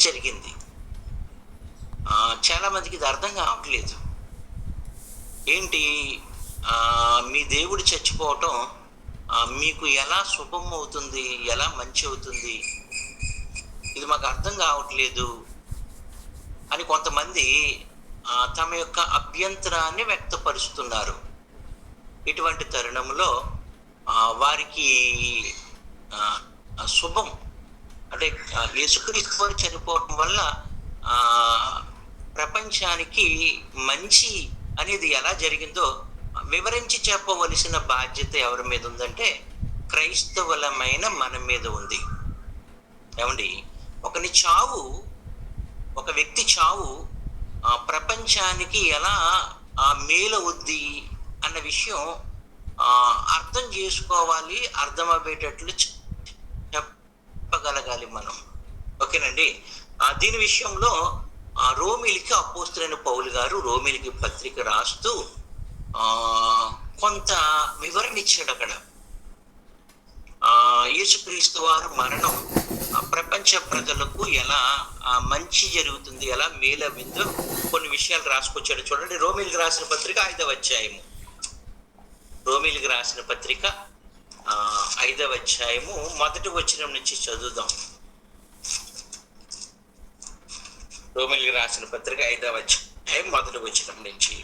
జరిగింది. చాలా మందికి ఇది అర్థం కావట్లేదు. ఏంటి, మీ దేవుడు చచ్చిపోవటం మీకు ఎలా శుభం అవుతుంది, ఎలా మంచి అవుతుంది, ఇది మాకు అర్థం కావట్లేదు అని కొంతమంది తమ యొక్క అభ్యంతరాన్ని వ్యక్తపరుస్తున్నారు. ఇటువంటి తరుణంలో వారికి శుభం అంటే యేసుక్రీస్తు వారు చనిపోవటం వల్ల ప్రపంచానికి మంచి అనేది ఎలా జరిగిందో వివరించి చెప్పవలసిన బాధ్యత ఎవరి మీద ఉందంటే క్రైస్తవులమైన మన మీద ఉంది. ఏమండి, ఒక వ్యక్తి చావు ప్రపంచానికి ఎలా మేలవుద్ది అన్న విషయం అర్థం చేసుకోవాలి, అర్థం అయ్యేటట్లు చెప్పగలగాలి మనం. ఓకేనండి. దీని విషయంలో రోమిలికి అపోస్తులైన పౌలు గారు రోమిలికి పత్రిక రాస్తూ కొంత వివరణ ఇచ్చాడు. అక్కడ యేసుక్రీస్తు వారు మరణం ప్రపంచ ప్రజలకు ఎలా మంచి జరుగుతుంది, ఎలా మేలవిందో కొన్ని విషయాలు రాసుకొచ్చాడు. చూడండి, రోమిలికి రాసిన పత్రిక 5వ అధ్యాయము. రోమిలికి రాసిన పత్రిక 5వ అధ్యాయము 1వ వచనం నుంచి చదువుదాం. రోమిలికి రాసిన పత్రిక 5వ అధ్యాయం 1వ వచనం నుంచి.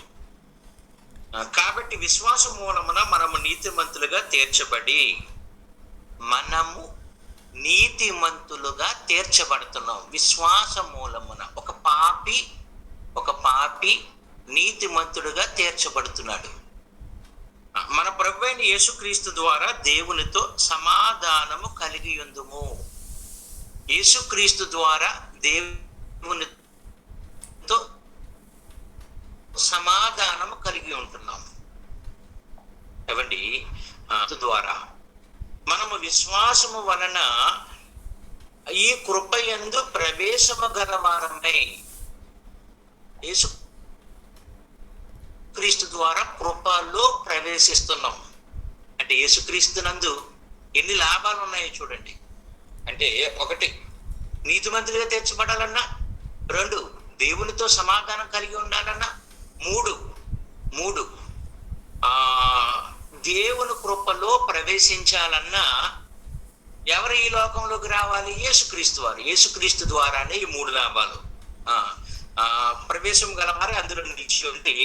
కాబట్టి విశ్వాస మూలమున మనము నీతిమంతులుగా తీర్చబడుతున్నాం. విశ్వాస మూలమున ఒక పాపి నీతిమంతుడుగా తీర్చబడుతున్నాడు. మన ప్రభువైన యేసుక్రీస్తు ద్వారా దేవునితో సమాధానము కలిగి ఉందుము. యేసుక్రీస్తు ద్వారా దేవునితో సమాధానము కలిగి ఉంటున్నాం. ఏవండి, ద్వారా మనము విశ్వాసము వలన ఈ కృపయందు ప్రవేశము గలవారమై, యేసుక్రీస్తు ద్వారా కృపలో ప్రవేశిస్తున్నాం. అంటే యేసుక్రీస్తునందు ఎన్ని లాభాలు ఉన్నాయో చూడండి. అంటే 1, నీతిమంతులుగా తీర్చబడాలన్నా, 2, దేవునితో సమాధానం కలిగి ఉండాలన్నా, 3 దేవుని కృపలో ప్రవేశించాలన్నా ఎవరు ఈ లోకంలోకి రావాలి? యేసుక్రీస్తు వారు. యేసుక్రీస్తు ద్వారానే ఈ 3 లాభాలు. ప్రవేశం గలవారు అందులో నిలిచి ఉండి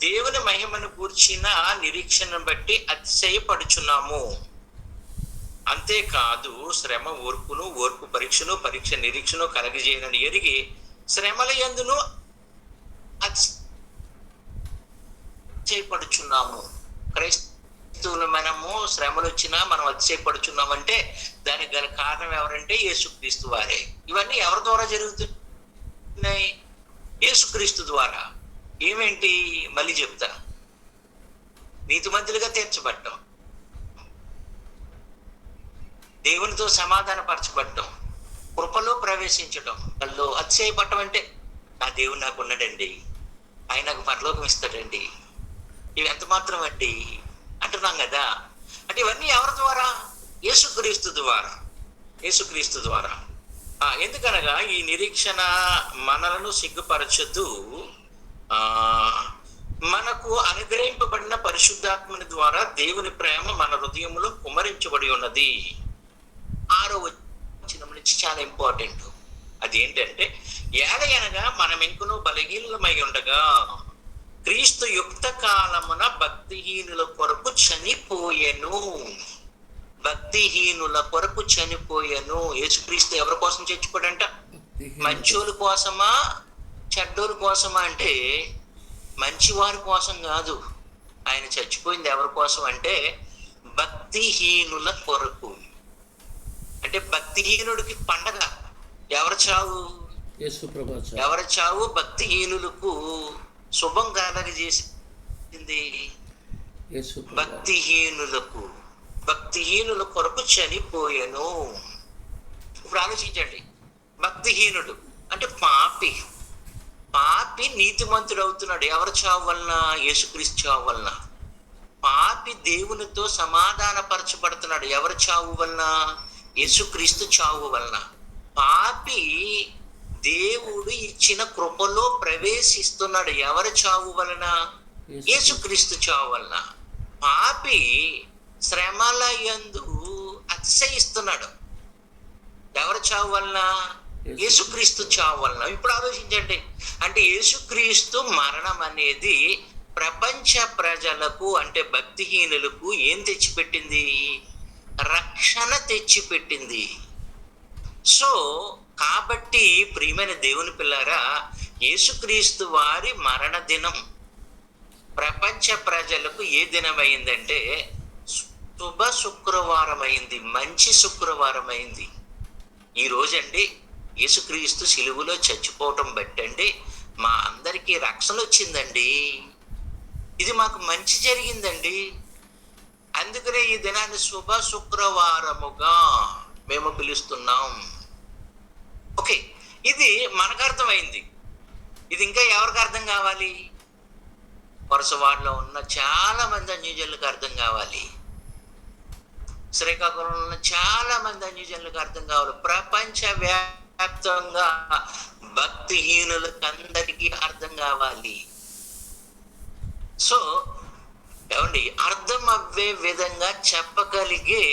దేవుని మహిమను గూర్చిన నిరీక్షణను బట్టి అతిశయపడుచున్నాము. అంతేకాదు శ్రమ ఓర్పును, ఓర్పు పరీక్షను, పరీక్ష నిరీక్షను కలగజేయనని ఎరిగి శ్రమల యందును అతిశయపడుచున్నాము. క్రైస్తవులు మనము శ్రమలు వచ్చినా మనం అతిశయపడుచున్నామంటే దానికి గల కారణం ఎవరంటే యేసుక్రీస్తు వారే. ఇవన్నీ ఎవరి ద్వారా జరుగుతున్నాయి? యేసుక్రీస్తు ద్వారా. ఏమేంటి? మళ్ళీ చెప్తా. నీతిమంతులుగా తీర్చబడ్డం, దేవునితో సమాధాన పరచబడ్డం, కృపలో ప్రవేశించడం. వాళ్ళు అతిశయపడటం అంటే నా దేవుడు నాకు ఉన్నాడండి, ఆయన నాకు పరలోకం ఇస్తాడండి, ఇవి ఎంత మాత్రం అండి అంటున్నాం కదా. అంటే ఇవన్నీ ఎవరి ద్వారా? యేసుక్రీస్తు ద్వారా. యేసుక్రీస్తు ద్వారా. ఎందుకనగా ఈ నిరీక్షణ మనలను సిగ్గుపరచదు, మనకు అనుగ్రహింపబడిన పరిశుద్ధాత్మని ద్వారా దేవుని ప్రేమ మన హృదయంలో కుమ్మరించబడి ఉన్నది. 6వ వచనం నుంచి చాలా ఇంపార్టెంట్. అదేంటంటే, ఏలయనగా మనం ఇంకనూ బలహీనులమై ఉండగా క్రీస్తు యుక్త కాలమున భక్తిహీనుల కొరకు చనిపోయెను. భక్తిహీనుల కొరకు చనిపోయెను. యేసుక్రీస్తు ఎవరి కోసం చచ్చిపోడంట? మంచోళ్ళ కోసమా, చెడ్డోళ్ళ కోసమా అంటే మంచివారి కోసం కాదు. ఆయన చచ్చిపోయింది ఎవరి కోసం అంటే భక్తిహీనుల కొరకు. అంటే భక్తిహీనుడికి పండగ. ఎవరి చావు? ఎవరి చావు? భక్తిహీనులకు శుభం కలగజేసింది. భక్తిహీనుల కొరకు చనిపోయెను. ఇప్పుడు ఆలోచించండి, భక్తిహీనుడు అంటే పాపి నీతిమంతుడు అవుతున్నాడు. ఎవరి చావు వలన? యేసుక్రీస్తు చావు వలన. పాపి దేవునితో సమాధాన పరచబడుతున్నాడు. ఎవరి చావు వలన? యేసుక్రీస్తు చావు వలన. పాపి దేవుడు ఇచ్చిన కృపలో ప్రవేశిస్తున్నాడు. ఎవరి చావు వలన? యేసుక్రీస్తు చావు వలన. పాపి శ్రమల యందు అతిశయిస్తున్నాడు. ఎవరి చావు వలన? యేసుక్రీస్తు చావు వలన. ఇప్పుడు ఆలోచించండి, అంటే యేసుక్రీస్తు మరణం అనేది ప్రపంచ ప్రజలకు, అంటే భక్తిహీనులకు ఏం తెచ్చిపెట్టింది? రక్షణ తెచ్చిపెట్టింది. సో కాబట్టి ప్రియమైన దేవుని పిల్లారా, యేసుక్రీస్తు వారి మరణ దినం ప్రపంచ ప్రజలకు ఏ దినం అయిందంటే శుభ శుక్రవారం అయింది, మంచి శుక్రవారం అయింది. ఈ రోజండి యేసుక్రీస్తు సిలువలో చచ్చిపోవటం బట్టండి మా అందరికీ రక్షణ వచ్చిందండి. ఇది మాకు మంచి జరిగిందండి. అందుకనే ఈ దినాన్ని శుభ శుక్రవారముగా మేము పిలుస్తున్నాం. ఓకే, ఇది మనకు అర్థమైంది. ఇది ఇంకా ఎవరికి అర్థం కావాలి? వరుసవాడలో ఉన్న చాలా మంది అన్యజనులకు అర్థం కావాలి. శ్రీకాకుళంలో ఉన్న చాలా మంది అన్యజనులకు అర్థం కావాలి. ప్రపంచ వ్యాప్తంగా భక్తిహీనులకు అందరికీ అర్థం కావాలి. సో ఏమండి, అర్థం అవ్వే విధంగా చెప్పగలిగే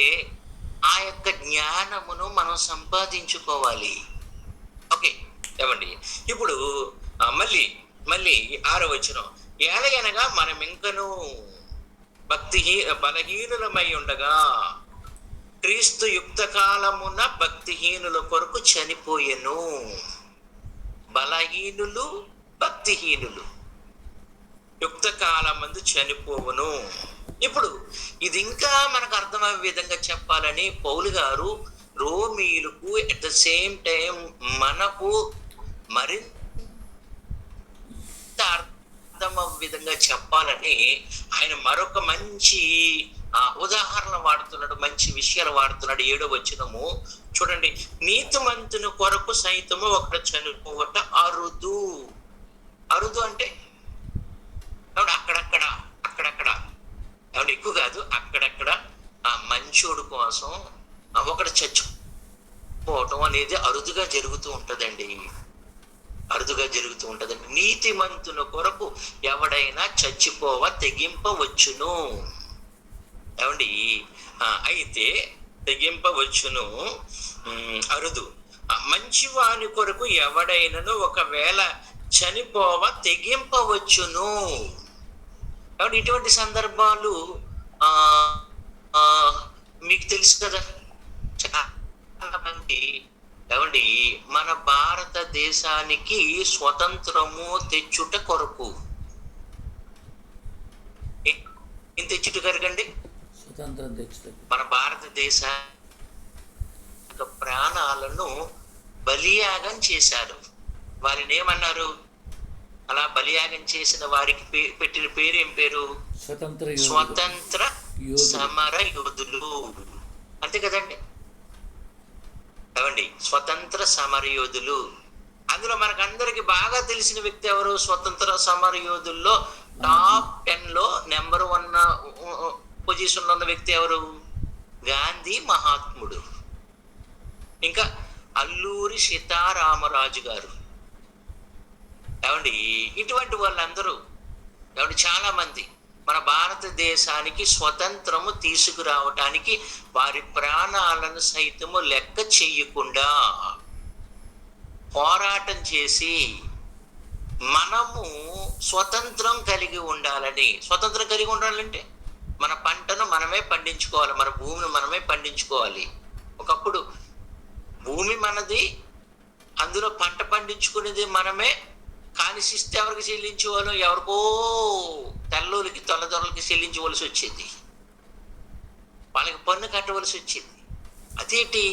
ఆ యొక్క జ్ఞానమును మనం సంపాదించుకోవాలి. ఓకే ఏమండి, ఇప్పుడు మళ్ళీ 6వ వచనం, ఏలయనగా మనం ఇంకను బలహీనులమై ఉండగా క్రీస్తు యుక్త కాలమున భక్తిహీనుల కొరకు చనిపోయెను. బలహీనులు, భక్తిహీనులు యుక్త కాలమందు చనిపోవును. ఇప్పుడు ఇది ఇంకా మనకు అర్థమయ్యే విధంగా చెప్పాలని పౌలు గారు రోమీయులకు అట్ ద సేమ్ టైం మనకు మరింత అర్థమయ్యే విధంగా చెప్పాలని ఆయన మరొక మంచి ఉదాహరణ వాడుతున్నాడు, మంచి విషయాలు వాడుతున్నాడు. 7వ వచనము చూడండి, నీతిమంతుని కొరకు సైతము ఒకడు చనిపోవట అరుదు. అరుదు అంటే అక్కడక్కడ ఎక్కువ కాదు, అక్కడక్కడ ఆ మంచోడు కోసం ఒకడు చచ్చిపోవటం అనేది అరుదుగా జరుగుతూ ఉంటదండి. నీతిమంతుని కొరకు ఎవడైనా చచ్చిపోవ తెగింపవచ్చును. ఏమండి, అయితే తెగింపవచ్చును అరుదు. మంచివాని కొరకు ఎవడైనను ఒకవేళ చనిపోవ తెగింపవచ్చును. కాబట్టి ఇటువంటి సందర్భాలు మీకు తెలుసు కదా. చాలా మంది ఏమండి మన భారతదేశానికి స్వతంత్రము తెచ్చుట కొరకు ఏం తెచ్చుట కొరకండి? స్వతంత్రం తెచ్చుట. మన భారతదేశ ప్రాణాలను బలియాగం చేశారు. వారిని ఏమన్నారు? అలా బలియాగం చేసిన వారికి పెట్టిన పేరు ఏం పేరు? స్వతంత్ర సమర యోధులు. అంతే కదండి. ఏమండి, స్వతంత్ర సమర యోధులు. అందులో మనకందరికి బాగా తెలిసిన వ్యక్తి ఎవరు? స్వతంత్ర సమర యోధుల్లో టాప్ 10లో నెంబర్ 1 పొజిషన్ లో ఉన్న వ్యక్తి ఎవరు? గాంధీ మహాత్ముడు. ఇంకా అల్లూరి సీతారామరాజు గారు. ఏమండి, ఇటువంటి వాళ్ళందరూ ఏమండి చాలా మంది మన భారతదేశానికి స్వతంత్రము తీసుకురావటానికి వారి ప్రాణాలను సైతము లెక్క చెయ్యకుండా పోరాటం చేసి మనము స్వతంత్రం కలిగి ఉండాలంటే మన పంటను మనమే పండించుకోవాలి, మన భూమిని మనమే పండించుకోవాలి. ఒకప్పుడు భూమి మనది, అందులో పంట పండించుకునేది మనమే. కానిసిస్తే ఎవరికి చెల్లించేవాళ్ళు? ఎవరికో తెల్లోరికి తొలదొరలకి చెల్లించవలసి వచ్చేది, వాళ్ళకి పన్ను కట్టవలసి వచ్చేది. అదేంటి?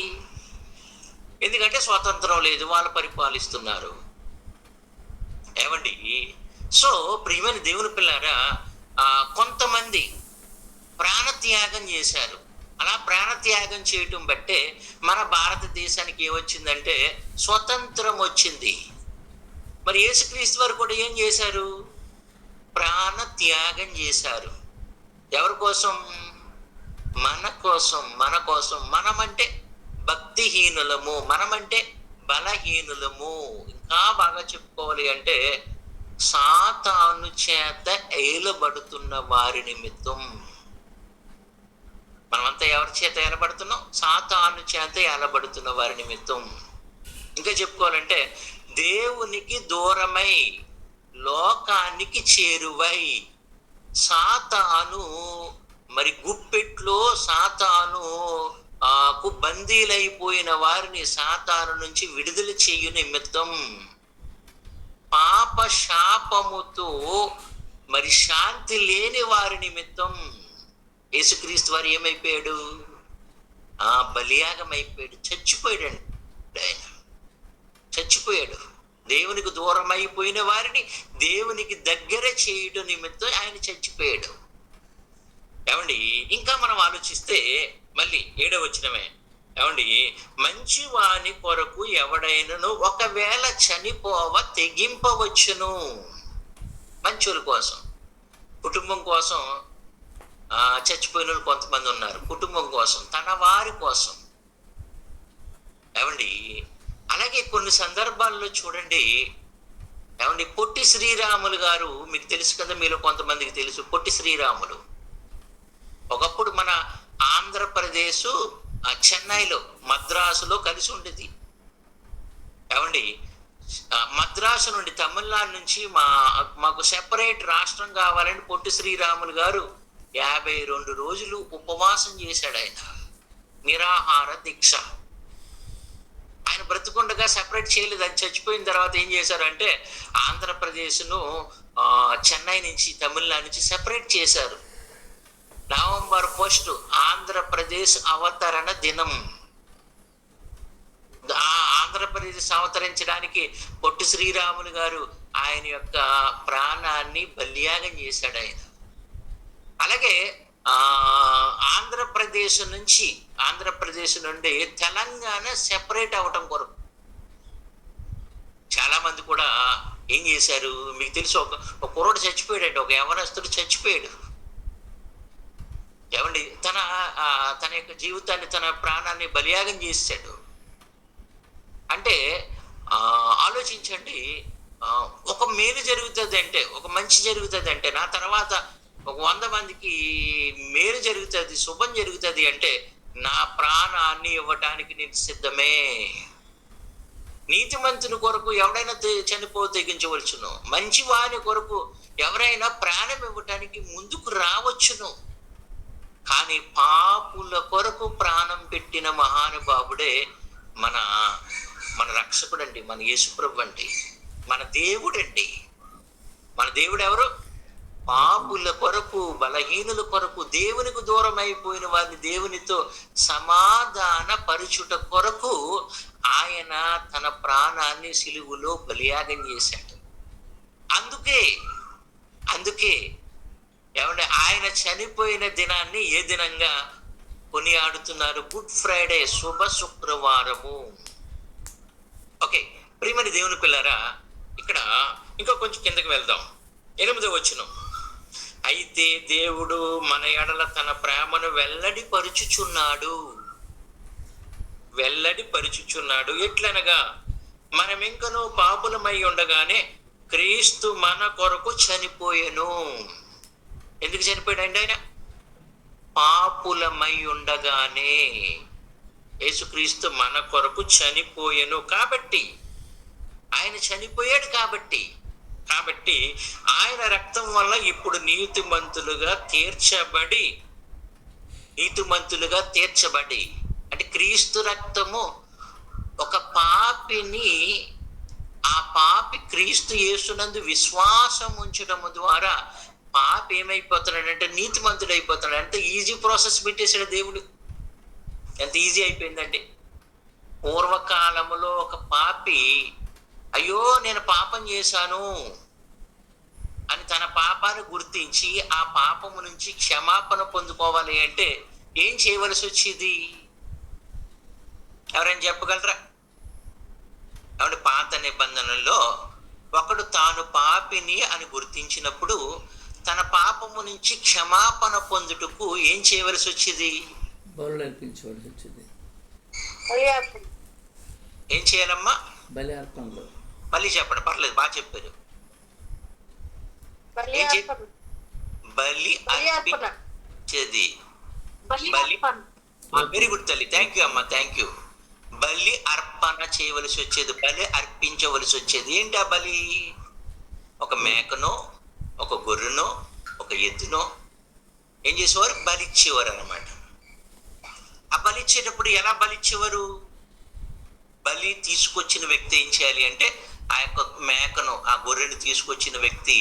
ఎందుకంటే స్వాతంత్రం లేదు, వాళ్ళు పరిపాలిస్తున్నారు. ఏమండి, సో ప్రియమైన దేవుని పిల్లారా, కొంతమంది ప్రాణత్యాగం చేశారు. అలా ప్రాణత్యాగం చేయటం బట్టే మన భారతదేశానికి ఏమొచ్చిందంటే స్వతంత్రం వచ్చింది. మరి యేసుక్రీస్తు వారు కూడా ఏం చేశారు? ప్రాణత్యాగం చేశారు. ఎవరి కోసం? మన కోసం. మనమంటే భక్తిహీనులము, మనమంటే బలహీనులము. ఇంకా బాగా చెప్పుకోవాలి అంటే సాతాను చేత ఏలబడుతున్న వారి నిమిత్తం. మనమంతా ఎవరి చేత ఏలబడుతున్నాం? సాతాను చేత ఏలబడుతున్న వారి నిమిత్తం. ఇంకా చెప్పుకోవాలంటే దేవునికి దూరమై లోకానికి చేరువై సాతాను మరి గుప్పెట్లో సాతాను బందీలైపోయిన వారిని సాతాను నుంచి విడుదల చేయు నిమిత్తం పాప శాపముతో మరి శాంతి లేని వారి నిమిత్తం యేసుక్రీస్తు వారు ఏమైపోయాడు? బలియాగం అయిపోయాడు, చచ్చిపోయాడండి. ఆయన చచ్చిపోయాడు. దేవునికి దూరం అయిపోయిన వారిని దేవునికి దగ్గర చేయడం నిమిత్తం ఆయన చచ్చిపోయాడు. ఏమండి, ఇంకా మనం ఆలోచిస్తే మళ్ళీ 7వ వచనమే. ఏమండి, మంచి వాని కొరకు ఎవడైనను ఒకవేళ చనిపోవ తెగింపవచ్చును. మంచోళ్ళ కోసం, కుటుంబం కోసం చచ్చిపోయిన వాళ్ళు కొంతమంది ఉన్నారు. కుటుంబం కోసం, తన వారి కోసం. ఏమండి, అలాగే కొన్ని సందర్భాల్లో చూడండి. ఏమండి, పొట్టి శ్రీరాములు గారు మీకు తెలుసు కదా, మీలో కొంతమందికి తెలుసు. పొట్టి శ్రీరాములు ఒకప్పుడు మన ఆంధ్రప్రదేశ్ చెన్నైలో మద్రాసులో కలిసి ఉండేది. ఏమండి, మద్రాసు నుండి తమిళనాడు నుంచి మాకు సెపరేట్ రాష్ట్రం కావాలని పొట్టి శ్రీరాములు గారు 52 రోజులు ఉపవాసం చేశాడు. ఆయన నిరాహార దీక్ష. ఆయన బ్రతుకుండగా సెపరేట్ చేయలేదు. ఆయన చచ్చిపోయిన తర్వాత ఏం చేశారంటే ఆంధ్రప్రదేశ్ను చెన్నై నుంచి తమిళనాడు నుంచి సెపరేట్ చేశారు. నవంబర్ 1 ఆంధ్రప్రదేశ్ అవతరణ దినం. ఆంధ్రప్రదేశ్ అవతరించడానికి పొట్టి శ్రీరాములు గారు ఆయన యొక్క ప్రాణాన్ని బలియాగం చేశాడు ఆయన. అలాగే ఆంధ్రప్రదేశ్ నుండి తెలంగాణ సెపరేట్ అవటం కొరకు చాలా మంది కూడా ఏం చేశారు మీకు తెలుసు. ఒక కుర్రోడు చచ్చిపోయాడు, ఒక యవనస్తుడు చచ్చిపోయాడు. ఏమండి, తన యొక్క జీవితాన్ని, తన ప్రాణాన్ని బలియాగం చేశాడు. అంటే ఆలోచించండి, ఒక మేలు జరుగుతుంది అంటే, ఒక మంచి జరుగుతుంది అంటే, నా తర్వాత ఒక 100 మందికి మేలు జరుగుతుంది, శుభం జరుగుతుంది అంటే నా ప్రాణాన్ని ఇవ్వటానికి నేను సిద్ధమే. నీతిమంతుని కొరకు ఎవడైనా తెగించవచ్చును. మంచి వాని కొరకు ఎవరైనా ప్రాణం ఇవ్వటానికి ముందుకు రావచ్చును. కానీ పాపుల కొరకు ప్రాణం పెట్టిన మహానుభావుడే మన రక్షకుడండి, మన యేసుప్రభు అండి, మన దేవుడండి. మన దేవుడు ఎవరు? పాపుల కొరకు, బలహీనుల కొరకు, దేవునికి దూరం అయిపోయిన వారిని దేవునితో సమాధాన పరుచుట కొరకు ఆయన తన ప్రాణాన్ని సిలువలో బలియాగం చేశాడు. అందుకే ఏమంటే ఆయన చనిపోయిన దినాన్ని ఏ దినంగా కొనియాడుతున్నారు? గుడ్ ఫ్రైడే, శుభ శుక్రవారము. ఓకే, ప్రియమైన దేవుని పిల్లరా, ఇక్కడ ఇంకా కొంచెం కిందకి వెళ్దాం. 8వ వచనం. అయితే దేవుడు మన ఎడల తన ప్రేమను వెల్లడిపరుచుచున్నాడు. ఎట్లనగా మనమింకను పాపులమై ఉండగానే క్రీస్తు మన కొరకు చనిపోయెను. ఎందుకు చనిపోయాడండి ఆయన? పాపులమై ఉండగానే యేసుక్రీస్తు మన కొరకు చనిపోయెను. కాబట్టి ఆయన చనిపోయాడు. కాబట్టి ఆయన రక్తం వల్ల ఇప్పుడు నీతిమంతులుగా తీర్చబడి అంటే క్రీస్తు రక్తము ఒక పాపిని, ఆ పాపి క్రీస్తు యేసునందు విశ్వాసం ఉంచడం ద్వారా పాపి ఏమైపోతున్నాడంటే నీతిమంతుడు అయిపోతున్నాడు. ఎంత ఈజీ ప్రాసెస్ పెట్టేశాడు దేవుడు. ఎంత ఈజీ అయిపోయిందండి. పూర్వకాలములో ఒక పాపి అయ్యో నేను పాపం చేశాను అని తన పాపాన్ని గుర్తించి ఆ పాపము నుంచి క్షమాపణ పొందుకోవాలి అంటే ఏం చేయవలసి వచ్చేది? ఎవరైనా చెప్పగలరా? కాబట్టి పాత నిబంధనల్లో ఒకడు తాను పాపిని అని గుర్తించినప్పుడు తన పాపము నుంచి క్షమాపణ పొందుటకు ఏం చేయవలసి వచ్చేది? ఏం చేయాలమ్మా? బలి అర్పణలు. మళ్ళీ చెప్పండి, పర్లేదు, బాగా చెప్పారు. ఏం చే బలి అర్పించేది. బలి, వెరీ గుడ్ తల్లి, థ్యాంక్ యూ అమ్మా, థ్యాంక్ యూ. బలి అర్పణ చేయవలసి వచ్చేది, బలి అర్పించవలసి వచ్చేది. ఏంటి ఆ బలి? ఒక మేకనో, ఒక గొర్రెనో, ఒక ఎద్దునో ఏం చేసేవారు? బలిచ్చేవారు అన్నమాట. ఆ బలిచ్చేటప్పుడు ఎలా బలిచ్చేవారు? బలి తీసుకొచ్చిన వ్యక్తి ఏం చేయాలి అంటే, ఆ యొక్క మేకను, ఆ గొర్రెను తీసుకొచ్చిన వ్యక్తి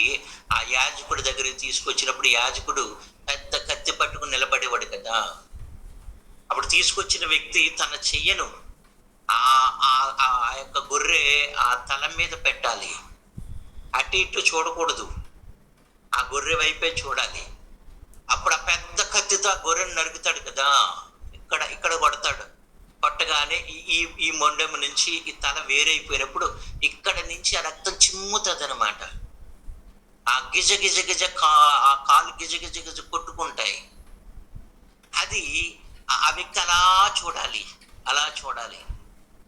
ఆ యాజకుడి దగ్గరికి తీసుకొచ్చినప్పుడు యాజకుడు పెద్ద కత్తి పట్టుకుని నిలబడేవాడు కదా. అప్పుడు తీసుకొచ్చిన వ్యక్తి తన చెయ్యను ఆ యొక్క గొర్రె ఆ తల మీద పెట్టాలి. అటు ఇటు చూడకూడదు, ఆ గొర్రె వైపే చూడాలి. అప్పుడు ఆ పెద్ద కత్తితో ఆ గొర్రెను నరుకుతాడు కదా, ఇక్కడ కొడతాడు. కొట్టగానే ఈ మొండెము నుంచి ఈ తల వేరైపోయినప్పుడు ఇక్కడ నుంచి ఆ రక్తం చిమ్ముతుంది అనమాట. ఆ గిజ గిజ గిజ ఆ కాలు గిజ గిజ గిజ కొట్టుకుంటాయి. అది ఆ వ్యక్తి అలా చూడాలి, అలా చూడాలి.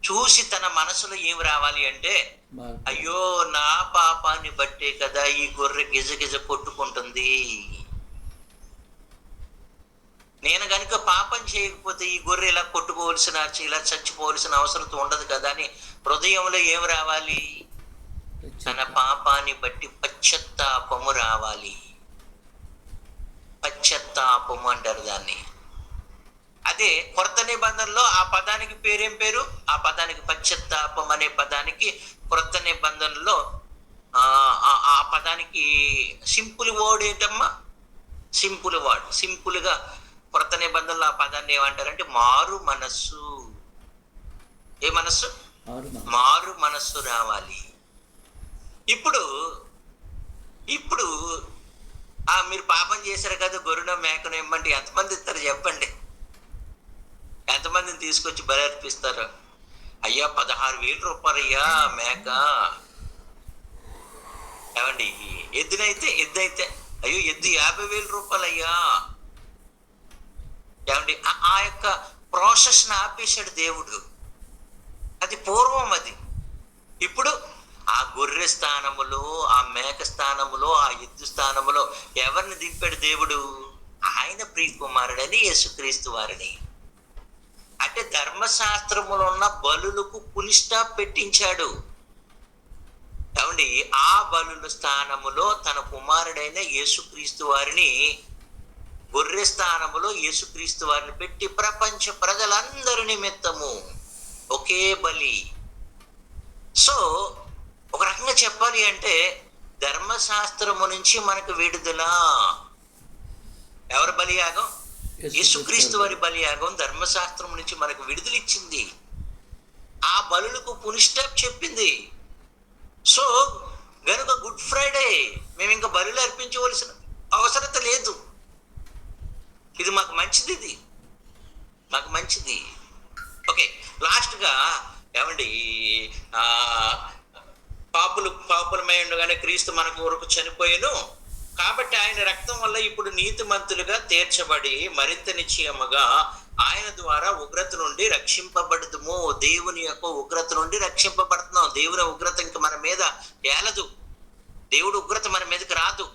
చూసి తన మనసులో ఏం రావాలి అంటే, అయ్యో నా పాపాన్ని బట్టే కదా ఈ గొర్రె గిజ గిజ కొట్టుకుంటుంది, నేను కనుక పాపం చేయకపోతే ఈ గొర్రె ఇలా కొట్టుకోవాల్సిన, ఇలా చచ్చిపోవలసిన అవసరం ఉండదు కదా అని హృదయంలో ఏం రావాలి? తన పాపాన్ని బట్టి పశ్చాత్తాపము రావాలి. పశ్చాత్తాపము అంటారు దాన్ని. అదే కొత్త నిబంధనలో ఆ పదానికి పేరేం పేరు? ఆ పదానికి పశ్చాత్తాపం అనే పదానికి కొత్త నిబంధనలో ఆ పదానికి సింపుల్ వర్డ్ ఏంటమ్మా? Simple word. సింపుల్గా కొత్త నిబంధనలో ఆ పదాన్ని ఏమంటారంటే మారు మనస్సు. ఏ మనస్సు? మారు మనస్సు రావాలి. ఇప్పుడు మీరు పాపం చేశారు కదా, గొర్రెనో మేకనో ఇమ్మంటే ఎంతమంది ఇస్తారు చెప్పండి? ఎంతమందిని తీసుకొచ్చి బలి అర్పిస్తారు? అయ్యా 16,000 రూపాయలు అయ్యా మేక. ఏమండి, ఎద్దునైతే అయ్యో ఎద్దు 50,000 రూపాయలు అయ్యా. ఏమండి, ఆ యొక్క ప్రాసెస్ని ఆపేశాడు దేవుడు. అది పూర్వం. అది ఇప్పుడు ఆ గొర్రె స్థానములో, ఆ మేక స్థానములో, ఆ ఎద్దు స్థానములో ఎవరిని దింపాడు దేవుడు? ఆయన ప్రియకుమారుడని యేసుక్రీస్తు వారిని. అంటే ధర్మశాస్త్రములో ఉన్న బలులకు పులి స్టాప్ పెట్టించాడు. ఏమండి, ఆ బలుల స్థానములో తన కుమారుడైన యేసుక్రీస్తు వారిని, గొర్రె స్థానములో యేసుక్రీస్తు వారిని పెట్టి ప్రపంచ ప్రజలందరి నిమిత్తము ఒకే బలి. సో ఒక రకంగా చెప్పాలి అంటే ధర్మశాస్త్రము నుంచి మనకు విడుదల. ఎవరి బలియాగం? యేసుక్రీస్తు వారి బలియాగం ధర్మశాస్త్రం నుంచి మనకు విడుదల ఇచ్చింది. ఆ బలులకు పునిస్టాప్ చెప్పింది. సో గనుక గుడ్ ఫ్రైడే మేము ఇంకా బలులు అర్పించవలసిన అవసరత లేదు. ఇది మాకు మంచిది, ఇది మాకు మంచిది. ఓకే, లాస్ట్గా ఏమండి, పాపులమై ఉండగానే క్రీస్తు మన కొరకు చనిపోయాను కాబట్టి ఆయన రక్తం వల్ల ఇప్పుడు నీతిమంతులుగా తీర్చబడి మరింత నిశ్చయముగా ఆయన ద్వారా ఉగ్రత నుండి రక్షింపబడదుము. దేవుని యొక్క ఉగ్రత నుండి రక్షింపబడుతున్నాం. దేవుని ఉగ్రత ఇంక మన మీద ఏలదు. దేవుడు ఉగ్రత మన మీదకి రాదు.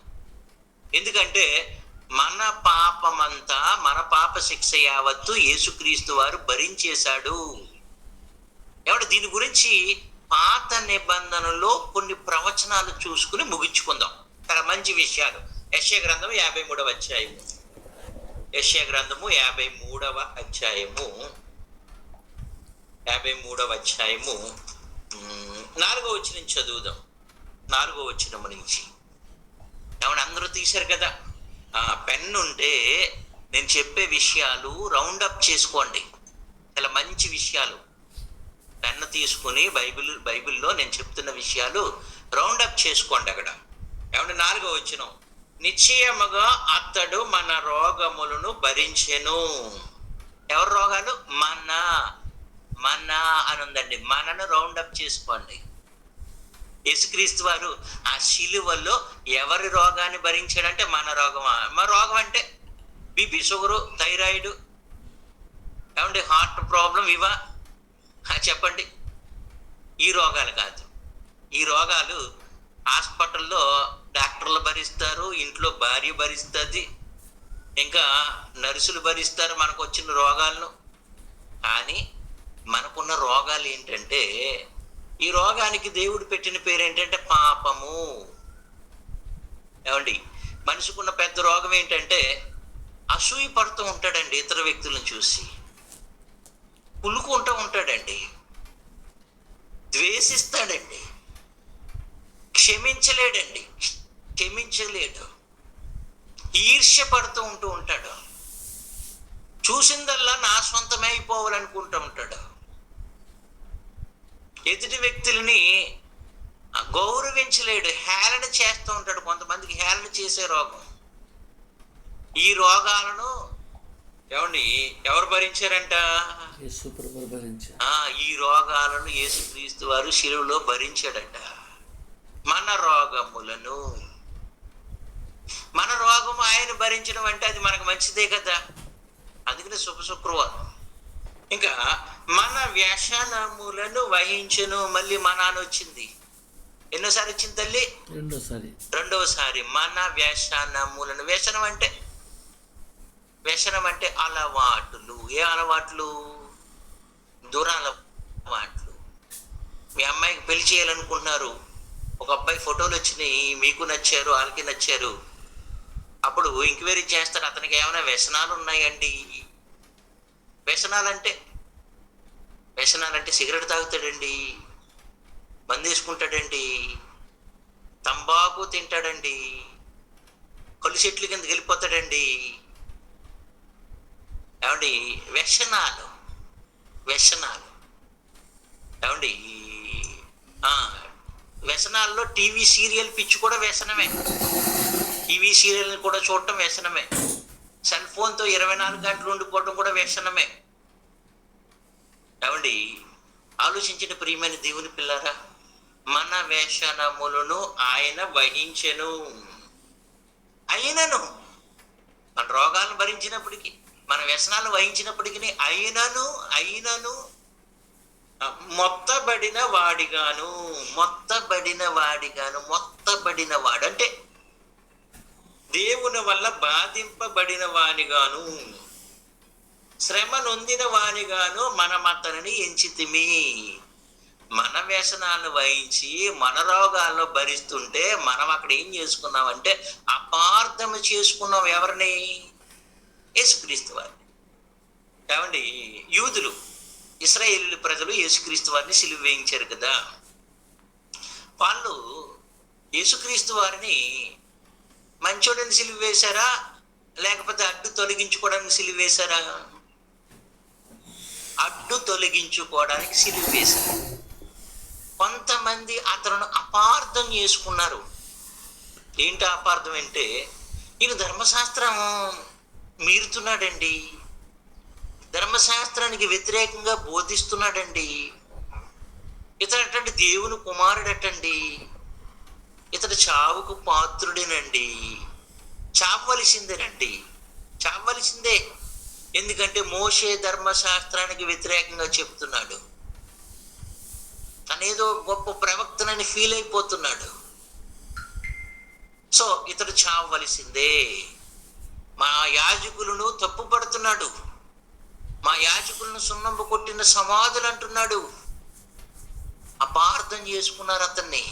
ఎందుకంటే మన పాపమంతా, మన పాప శిక్ష యావత్తు యేసుక్రీస్తు వారు భరించేశాడు. ఎవడు దీని గురించి పాత నిబంధనలో కొన్ని ప్రవచనాలు చూసుకుని ముగించుకుందాం. చాలా మంచి విషయాలు. యెషయా గ్రంథము 53వ అధ్యాయము. యెషయా గ్రంథము 53వ అధ్యాయము 4వ వచనం చదువుదాం. 4వ వచనం నుంచి. ఏమన్నా అందరూ తీశారు కదా? పెన్ ఉంటే నేను చెప్పే విషయాలు రౌండప్ చేసుకోండి. చాలా మంచి విషయాలు. పెన్ను తీసుకుని బైబిల్లో నేను చెప్తున్న విషయాలు రౌండప్ చేసుకోండి. అక్కడ ఏమంటే 4వ వచనం, నిశ్చయముగా అతడు మన రోగములను భరించెను. ఎవరి రోగాలు? మన అని ఉందండి. మనను రౌండప్ చేసుకోండి. యేసుక్రీస్తు వారు ఆ శిలువలో ఎవరి రోగాన్ని భరించాడంటే మన రోగమా? మన రోగం అంటే బీపీ, షుగరు, థైరాయిడ్, ఏమంటే హార్ట్ ప్రాబ్లం, ఇవా? చెప్పండి. ఈ రోగాలు కాదు. ఈ రోగాలు హాస్పిటల్లో డాక్టర్లు భరిస్తారు, ఇంట్లో భార్య భరిస్తుంది, ఇంకా నర్సులు భరిస్తారు మనకు వచ్చిన రోగాలను. కానీ మనకున్న రోగాలు ఏంటంటే, ఈ రోగానికి దేవుడు పెట్టిన పేరు ఏంటంటే పాపము. ఏమండి, మనిషికున్న పెద్ద రోగం ఏంటంటే అసూయ పడుతూ ఉంటాడండి, ఇతర వ్యక్తులను చూసి కులుకుంటూ ఉంటాడండి, ద్వేషిస్తాడండి, క్షమించలేడు, ఈర్ష్య పడుతూ ఉంటాడు, చూసిందల్లా నా సొంతమే అయిపోవాలనుకుంటూ ఉంటాడు, ఎదుటి వ్యక్తులని గౌరవించలేడు, హేళన చేస్తూ ఉంటాడు. కొంతమందికి హేళన చేసే రోగం. ఈ రోగాలను ఏమండి ఎవరు భరించారంట? ఈ రోగాలను యేసుక్రీస్తు వారు శిలువలో భరించాడట. మన రోగము ఆయన భరించడం అంటే అది మనకు మంచిదే కదా. అందుకని శుక్రవారం ఇంకా మన వ్యసనములను వహించును. మళ్ళీ మన అని వచ్చింది. ఎన్నోసారి వచ్చింది తల్లి? రెండోసారి. మన వ్యసనములను. వ్యసనం అంటే అలవాట్లు. ఏ అలవాట్లు? దురలవాట్లు. మీ అమ్మాయికి పెళ్లి చేయాలనుకుంటున్నారు, ఒక అబ్బాయి ఫోటోలు వచ్చినాయి, మీకు నచ్చారు, వాళ్ళకి నచ్చారు. అప్పుడు ఎంక్వైరీ చేస్తారు, అతనికి ఏమైనా వ్యసనాలు ఉన్నాయండి. వ్యసనాలంటే సిగరెట్ తాగుతాడండి, మందు వేసుకుంటాడండి, తంబాకు తింటాడండి, కళ్ళు చెట్ల కిందకి వెళ్ళిపోతాడండి. ఏమండి, వ్యసనాలు ఏమండి. వ్యసనాల్లో టీవీ సీరియల్ పిచ్చి కూడా వ్యసనమే. టీవీ సీరియల్ కూడా చూడటం వ్యసనమే. సెల్ ఫోన్తో 24 గంటలు ఉండిపోవటం కూడా వ్యసనమే. ఏమండి, ఆలోచించిన ప్రియమైన దేవుని పిల్లారా, మన వ్యసనములను ఆయన వహించెను. అయినను మన రోగాలను భరించినప్పటికీ, మన వ్యసనాలను వహించినప్పటికీ అయినను మొత్తబడిన వాడు అంటే దేవుని వల్ల బాధింపబడిన వానిగాను, శ్రమ నొందిన వానిగాను మనం అతనిని ఎంచితిమి. మన వ్యసనాలను వహించి మన రోగాలను భరిస్తుంటే మనం అక్కడ ఏం చేసుకున్నామంటే అపార్థము చేసుకున్నాం. ఎవరిని? యేసుక్రీస్తు వారిని. ఏమండి, యూదులు, ఇశ్రాయేలు ప్రజలు యేసుక్రీస్తు వారిని సిలువ వేయించారు కదా. వాళ్ళు యేసుక్రీస్తు వారిని మంచోడని సిలువ వేశారా, లేకపోతే అడ్డు తొలగించుకోవడానికి సిలువ వేశారా? అడ్డు తొలగించుకోవడానికి సిలువ వేశారు. కొంతమంది అతను అపార్థం చేసుకున్నారు. ఏంటి అపార్థం అంటే, ఈయన ధర్మశాస్త్రం మీరుతున్నాడండి, ధర్మశాస్త్రానికి వ్యతిరేకంగా బోధిస్తున్నాడండి, ఇతడు దేవుని కుమారుడటండి, ఇతడు చావుకు పాత్రుడేనండి, చావవలసిందే. ఎందుకంటే మోషే ధర్మశాస్త్రానికి వ్యతిరేకంగా చెప్తున్నాడు, తనేదో గొప్ప ప్రవక్తనని ఫీల్ అయిపోతున్నాడు. సో ఇతడు చావవలసిందే. మా యాజకులను తప్పుపడుతున్నాడు, మా యాజకులను సున్నంబు కొట్టిన సమాధులు అంటున్నాడు. అపార్థం చేసుకున్నారు అతన్ని.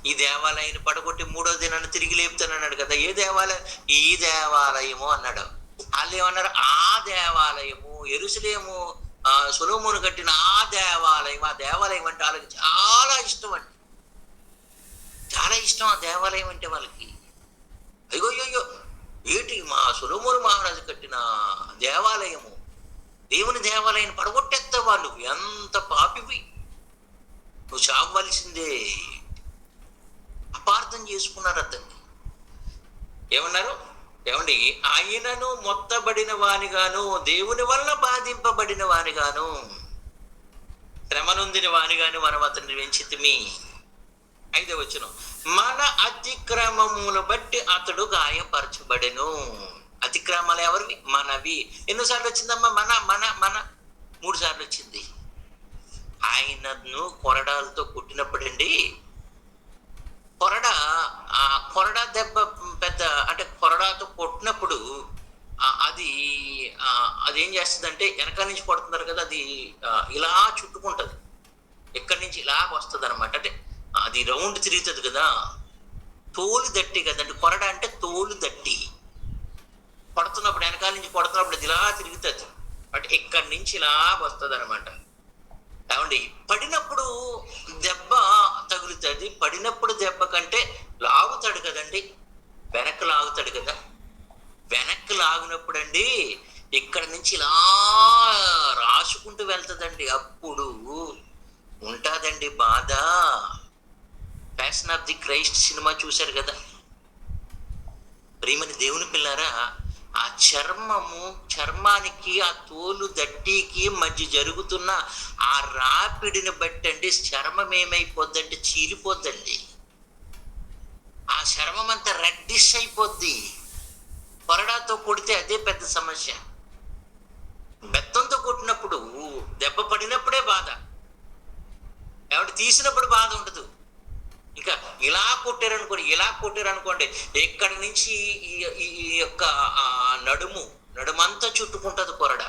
ఈ దేవాలయాన్ని పడగొట్టి 3వ దినాన్ని తిరిగి లేపుతానన్నాడు కదా. ఏ దేవాలయం? ఈ దేవాలయము అన్నాడు. వాళ్ళు ఏమన్నారు? ఆ దేవాలయము, యెరూషలేము సొలొమోను కట్టిన ఆ దేవాలయం అంటే వాళ్ళకి చాలా ఇష్టం అండి, చాలా ఇష్టం ఆ దేవాలయం అంటే వాళ్ళకి. అయ్యో ఏంటి, మా సొలొమోను మహారాజు కట్టిన దేవాలయము, దేవుని దేవాలయాన్ని పడగొట్టేస్తావు, వాళ్ళు ఎంత పాపివి, నువ్వు చావవలసిందే. అపార్థం చేసుకున్నారు అతన్ని. ఏమన్నారు? ఏమండి, ఆయనను మొత్తబడిన వానిగాను, దేవుని వల్ల బాధింపబడిన వానిగాను, శ్రమనొందిన వానిగాను మనం అతన్ని వెంచితిమి. 5వ వచనం, మన అతిక్రమమును బట్టి అతడు గాయపరచబడెను. అతిక్రమాలు ఎవరివి? మనవి. ఎన్నోసార్లు వచ్చిందమ్మా? మన 3 సార్లు వచ్చింది. ఆయనను కొరడాలతో కొట్టినప్పుడండి, కొరడ ఆ కొరడా దెబ్బ పెద్ద, అంటే కొరడాతో కొట్టినప్పుడు అది అదేం చేస్తుందంటే, వెనకాల నుంచి కొడుతున్నారు కదా, అది ఇలా చుట్టుకుంటది. ఎక్కడి నుంచి ఇలా వస్తుంది అనమాట. అంటే అది రౌండ్ తిరుగుతుంది కదా. తోలు దట్టి కదండి కొరడ అంటే, తోలు దట్టి కొడుతున్నప్పుడు, వెనకాల నుంచి కొడుతున్నప్పుడు అది ఇలా తిరుగుతుంది. అంటే ఇక్కడి నుంచి ఇలా వస్తుంది అనమాట. ఏమండి, పడినప్పుడు దెబ్బ తగులుతుంది. పడినప్పుడు దెబ్బ కంటే లాగుతాడు కదండి, వెనక్కి లాగుతాడు కదా. వెనక్కి లాగినప్పుడు అండి, ఇక్కడ నుంచి ఇలా రాసుకుంటూ వెళ్తుందండి. అప్పుడు ఉంటాదండి బాధ. Passion of the Christ cinema చూశారు కదా. ప్రియమైన దేవుని పిల్లారా, ఆ చర్మానికి, ఆ తోలు దట్టికి మధ్య జరుగుతున్న ఆ రాపిడిని బట్టి అండి, చర్మం ఏమైపోద్దంటే చీలిపోద్దండి. ఆ చర్మం అంతా రెడ్డిష్ అయిపోద్ది. కొరడాతో కొడితే అదే పెద్ద సమస్య. బెత్తంతో కొట్టినప్పుడు దెబ్బ పడినప్పుడే బాధ, ఎవడు తీసినప్పుడు బాధ ఉండదు. ఇంకా ఇలా కొట్టారనుకోండి, ఇక్కడి నుంచి ఈ యొక్క నడుమంతా చుట్టుకుంటది కొరడ.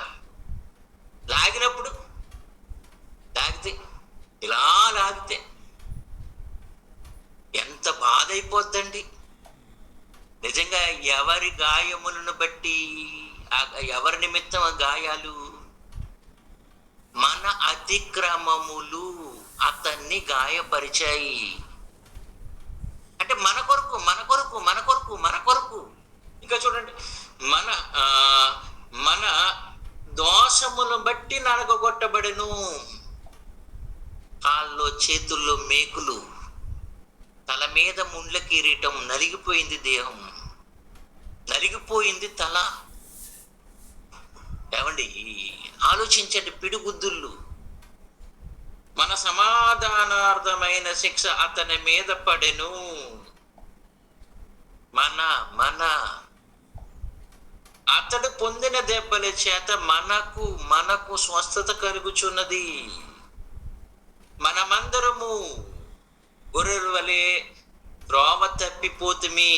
లాగితే ఇలా లాగితే ఎంత బాధ అయిపోద్దండి నిజంగా. ఎవరి గాయములను బట్టి, ఎవరి నిమిత్తం గాయాలు? మన అతిక్రమములు అతన్ని గాయపరిచాయి. అంటే మన కొరకు. ఇంకా చూడండి, మన దోషములను బట్టి నలగొట్టబడెను. కాళ్ళలో చేతుల్లో మేకులు, తల మీద ముండ్ల కిరీటం, నలిగిపోయింది దేహం, నలిగిపోయింది తల. ఏమండి, ఆలోచించండి. పిడిగుద్దుళ్ళు, మన సమాధానార్థమైన శిక్ష అతని మీద పడెను. అతడు పొందిన దెబ్బల చేత మనకు స్వస్థత కలుగుచున్నది. మనమందరము గొర్రెల వలె త్రోవ తప్పిపోతుమి.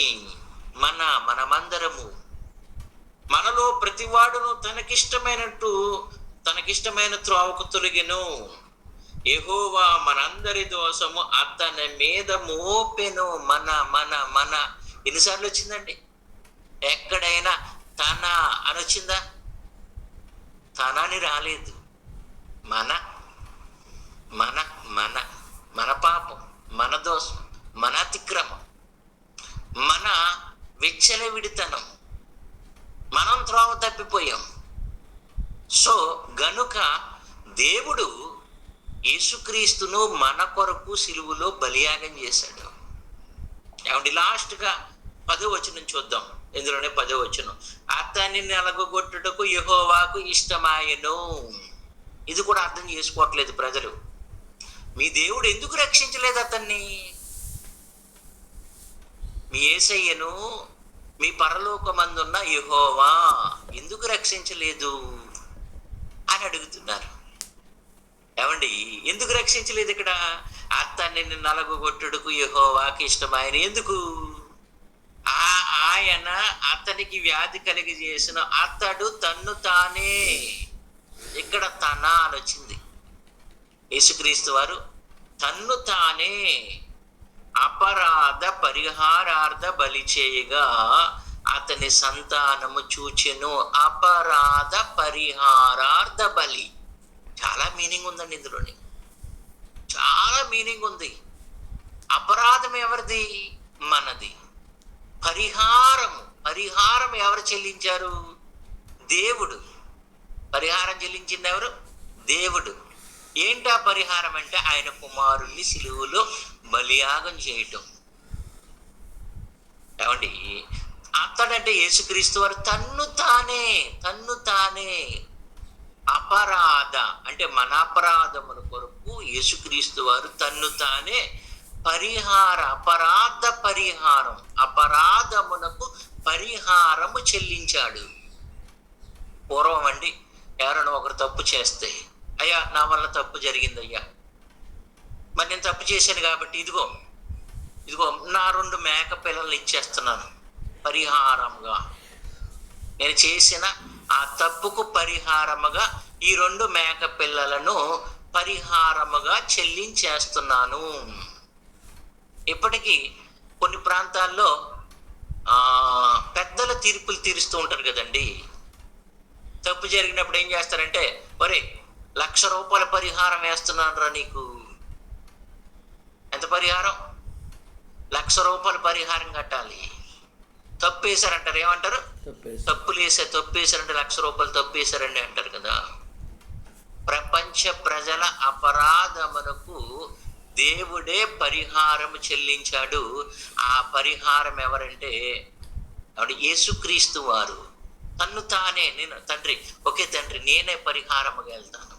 మనమందరము, మనలో ప్రతివాడును తనకిష్టమైన త్రోవకు తొలగెను. యెహోవా మనందరి దోషము అతని మీద మోపెను. మన ఎన్నిసార్లు వచ్చిందండి? ఎక్కడైనా తన అని వచ్చిందా? తనని రాలేదు. మన పాపం, మన దోషం, మన అతిక్రమం, మన విచ్చలవిడితనం, మనం త్రోవ తప్పిపోయాం. సో గనుక దేవుడు యేసుక్రీస్తును మన కొరకు సిలువలో బలియాగం చేశాడు. ఏమండి, లాస్ట్గా 10వ వచనం చూద్దాం. ఇందులోనే 10వ వచనం, అతన్ని నలగొట్టుటకు యెహోవాకు ఇష్టమాయెను. ఇది కూడా అర్థం చేసుకోవట్లేదు ప్రజలు. మీ దేవుడు ఎందుకు రక్షించలేదు అతన్ని? మీ యేసయ్యను, మీ పరలోకమందున్న యెహోవా ఎందుకు రక్షించలేదు అని అడుగుతున్నారు. ఏమండి, ఎందుకు రక్షించలేదు? ఇక్కడ అతన్ని నలగొట్టుటకు యెహోవాకి ఇష్టమాయెను. ఎందుకు? ఆయన అతనికి వ్యాధి కలిగజేసిన, అతడు తన్ను తానే, ఇక్కడ తన అని వచ్చింది. యేసుక్రీస్తు వారు తన్ను తానే అపరాధ పరిహారార్థ బలి చేయగా అతని సంతానము చూచెను. అపరాధ పరిహారార్థ బలి, చాలా మీనింగ్ ఉందండి ఇందులోని, చాలా మీనింగ్ ఉంది. అపరాధం ఎవరిది? మనది. పరిహారం ఎవరు చెల్లించారు? దేవుడు. పరిహారం చెల్లించింది ఎవరు? దేవుడు. ఏంటా పరిహారం అంటే, ఆయన కుమారుణ్ణి సిలువలో బలియాగం చేయటం. ఏమండి, అతడంటే యేసుక్రీస్తు వారు తన్ను తానే అపరాధ, అంటే మన అపరాధముల కొరకు యేసుక్రీస్తు వారు తన్ను తానే అపరాధమునకు పరిహారము చెల్లించాడు. పూర్వం అండి, ఎవరైనా ఒకరు తప్పు చేస్తే అయ్యా నా వల్ల తప్పు జరిగింది అయ్యా, మరి నేను తప్పు చేశాను కాబట్టి ఇదిగో ఇదిగో నా 2 మేక పిల్లల్ని ఇచ్చేస్తున్నాను పరిహారంగా, నేను చేసిన ఆ తప్పుకు పరిహారముగా ఈ 2 మేక పిల్లలను పరిహారముగా చెల్లించేస్తున్నాను. ఇప్పటికీ కొన్ని ప్రాంతాల్లో పెద్దల తీర్పులు తీరుస్తూ ఉంటారు కదండి. తప్పు జరిగినప్పుడు ఏం చేస్తారంటే, ఒరే 1,00,000 రూపాయల పరిహారం వేస్తున్నాను రా నీకు. ఎంత పరిహారం? 1,00,000 రూపాయల పరిహారం కట్టాలి. తప్పు వేశారంటారు, ఏమంటారు? తప్పు వేశారంటే 1,00,000 రూపాయలు తప్పు వేశారండి అంటారు కదా. ప్రపంచ ప్రజల అపరాధమునకు దేవుడే పరిహారం చెల్లించాడు. ఆ పరిహారం ఎవరంటే యేసుక్రీస్తు వారు. తన్ను తానే, నేను తండ్రి, ఒకే తండ్రి, నేనే పరిహారముగా వెళ్తాను,